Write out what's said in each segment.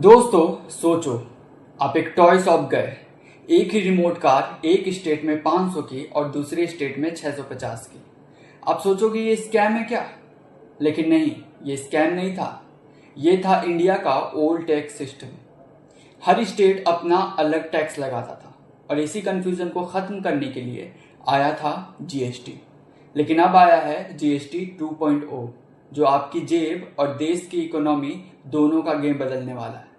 दोस्तों सोचो, आप एक टॉय शॉप गए। एक ही रिमोट कार एक स्टेट में 500 की और दूसरे स्टेट में 650 की। आप सोचोगे ये स्कैम है क्या? लेकिन नहीं, ये स्कैम नहीं था। ये था इंडिया का ओल्ड टैक्स सिस्टम। हर स्टेट अपना अलग टैक्स लगाता था और इसी कंफ्यूजन को खत्म करने के लिए आया था जीएसटी। लेकिन अब आया है जीएसटी 2.0, जो आपकी जेब और देश की इकोनॉमी दोनों का गेम बदलने वाला है।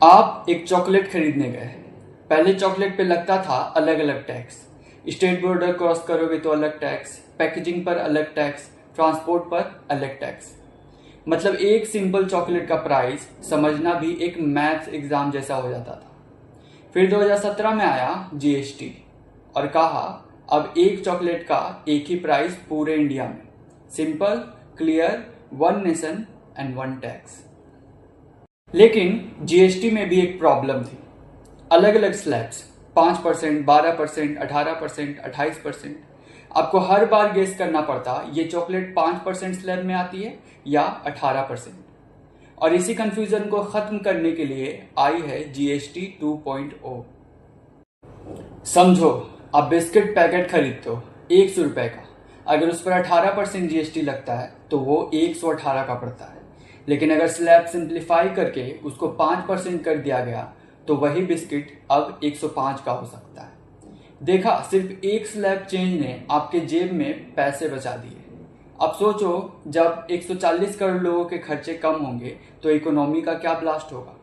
आप एक चॉकलेट खरीदने गए। पहले चॉकलेट पे लगता था अलग अलग टैक्स। स्टेट बॉर्डर क्रॉस करोगे तो अलग टैक्स, पैकेजिंग पर अलग टैक्स, ट्रांसपोर्ट पर अलग टैक्स। मतलब एक सिंपल चॉकलेट का प्राइस समझना भी एक मैथ्स एग्जाम जैसा हो जाता था। फिर 2017 में आया जीएसटी और कहा अब एक चॉकलेट का एक ही प्राइस पूरे इंडिया में। Simple, clear, one nation and one tax. लेकिन जीएसटी में भी एक प्रॉब्लम थी। अलग अलग स्लैब्स, 5%, 12%, 18%, 28%। आपको हर बार गेस करना पड़ता ये चॉकलेट 5% स्लैब में आती है या 18%। और इसी कंफ्यूजन को खत्म करने के लिए आई है जीएसटी 2.0। समझो, आप बिस्किट पैकेट खरीदते हो 100 रुपए का। अगर उस पर 18% जीएसटी लगता है तो वो 118 का पड़ता है। लेकिन अगर स्लैब सिंप्लीफाई करके उसको 5% कर दिया गया तो वही बिस्किट अब 105 का हो सकता है। देखा, सिर्फ एक स्लैब चेंज ने आपके जेब में पैसे बचा दिए। अब सोचो, जब 140 करोड़ लोगों के खर्चे कम होंगे तो इकोनॉमी का क्या ब्लास्ट होगा।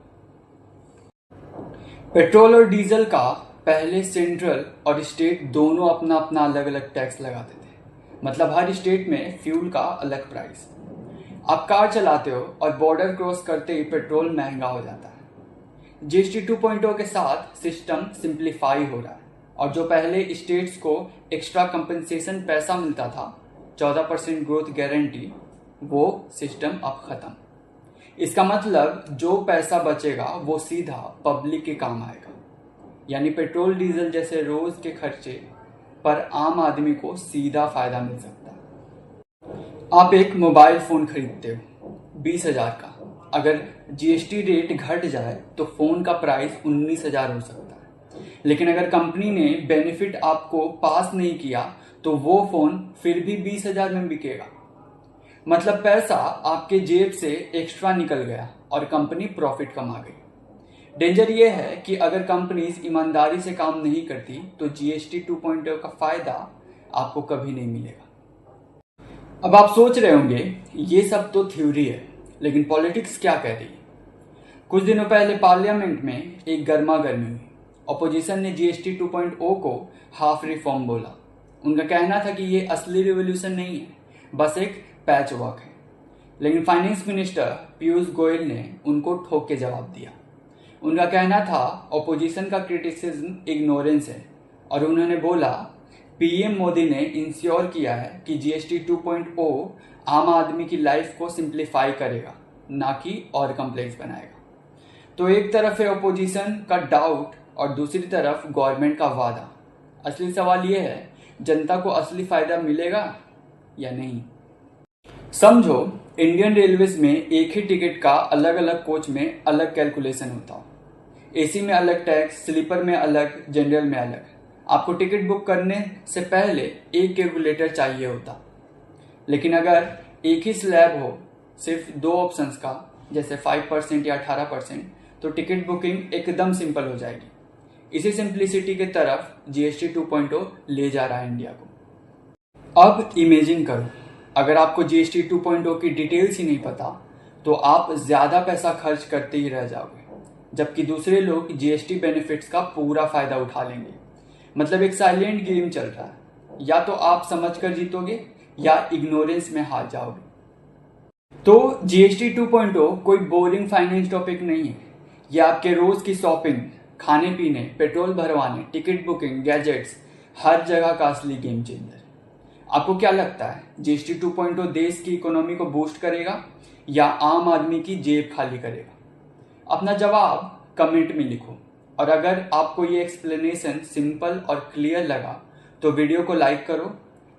पेट्रोल और डीजल का पहले सेंट्रल और स्टेट दोनों अपना अपना अलग अलग टैक्स लगाते थे। मतलब हर स्टेट में फ्यूल का अलग प्राइस। आप कार चलाते हो और बॉर्डर क्रॉस करते ही पेट्रोल महंगा हो जाता है। जीएसटी 2.0 के साथ सिस्टम सिंप्लीफाई हो रहा है और जो पहले स्टेट्स को एक्स्ट्रा कंपनसेशन पैसा मिलता था, 14% ग्रोथ गारंटी, वो सिस्टम अब खत्म। इसका मतलब जो पैसा बचेगा वो सीधा पब्लिक के काम आएगा। यानी पेट्रोल डीजल जैसे रोज के खर्चे पर आम आदमी को सीधा फायदा मिल सकता है। आप एक मोबाइल फोन खरीदते हो 20,000 का। अगर जीएसटी रेट घट जाए तो फोन का प्राइस 19,000 हो सकता है। लेकिन अगर कंपनी ने बेनिफिट आपको पास नहीं किया तो वो फोन फिर भी 20,000 में बिकेगा। मतलब पैसा आपके जेब से एक्स्ट्रा निकल गया और कंपनी प्रॉफिट कमा गई। डेंजर ये है कि अगर कंपनीज ईमानदारी से काम नहीं करती तो जीएसटी 2.0 का फायदा आपको कभी नहीं मिलेगा। अब आप सोच रहे होंगे ये सब तो थ्योरी है, लेकिन पॉलिटिक्स क्या कह रही है। कुछ दिनों पहले पार्लियामेंट में एक गर्मा गर्मी हुई। ऑपोजिशन ने जीएसटी 2.0 को हाफ रिफॉर्म बोला। उनका कहना था कि ये असली रिवोल्यूशन नहीं है, बस एक पैच वर्क है। लेकिन फाइनेंस मिनिस्टर पीयूष गोयल ने उनको ठोक के जवाब दिया। उनका कहना था ऑपोजिशन का क्रिटिसिज्म इग्नोरेंस है और उन्होंने बोला पीएम मोदी ने इंश्योर किया है कि जीएसटी 2.0 आम आदमी की लाइफ को सिंप्लीफाई करेगा, ना कि और कॉम्प्लेक्स बनाएगा। तो एक तरफ है ऑपोजिशन का डाउट और दूसरी तरफ गवर्नमेंट का वादा। असली सवाल यह है, जनता को असली फायदा मिलेगा या नहीं। समझो, इंडियन रेलवेज में एक ही टिकट का अलग अलग कोच में अलग कैलकुलेशन होता हो। एसी में अलग टैक्स, स्लीपर में अलग, जनरल में अलग। आपको टिकट बुक करने से पहले एक कैलकुलेटर चाहिए होता। लेकिन अगर एक ही स्लैब हो, सिर्फ दो ऑप्शंस का, जैसे 5% या 18%, तो टिकट बुकिंग एकदम सिंपल हो जाएगी। इसी सिंप्लिसिटी के तरफ जीएसटी 2.0 ले जा रहा है इंडिया को। अब इमेजिन करो, अगर आपको जीएसटी 2.0 की डिटेल्स ही नहीं पता तो आप ज्यादा पैसा खर्च करते ही रह जाओगे, जबकि दूसरे लोग जीएसटी बेनिफिट्स का पूरा फायदा उठा लेंगे। मतलब एक साइलेंट गेम चल रहा है। या तो आप समझकर जीतोगे या इग्नोरेंस में हार जाओगे। तो जीएसटी 2.0 कोई बोरिंग फाइनेंस टॉपिक नहीं है। यह आपके रोज की शॉपिंग, खाने पीने, पेट्रोल भरवाने, टिकट बुकिंग, गैजेट्स, हर जगह का असली गेम चेंजर। आपको क्या लगता है, जीएसटी 2.0 देश की इकोनॉमी को बूस्ट करेगा या आम आदमी की जेब खाली करेगा? अपना जवाब कमेंट में लिखो। और अगर आपको ये एक्सप्लेनेशन सिंपल और क्लियर लगा तो वीडियो को लाइक करो,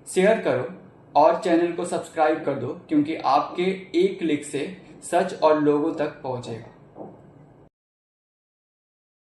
शेयर करो और चैनल को सब्सक्राइब कर दो, क्योंकि आपके एक क्लिक से सच और लोगों तक पहुंचेगा।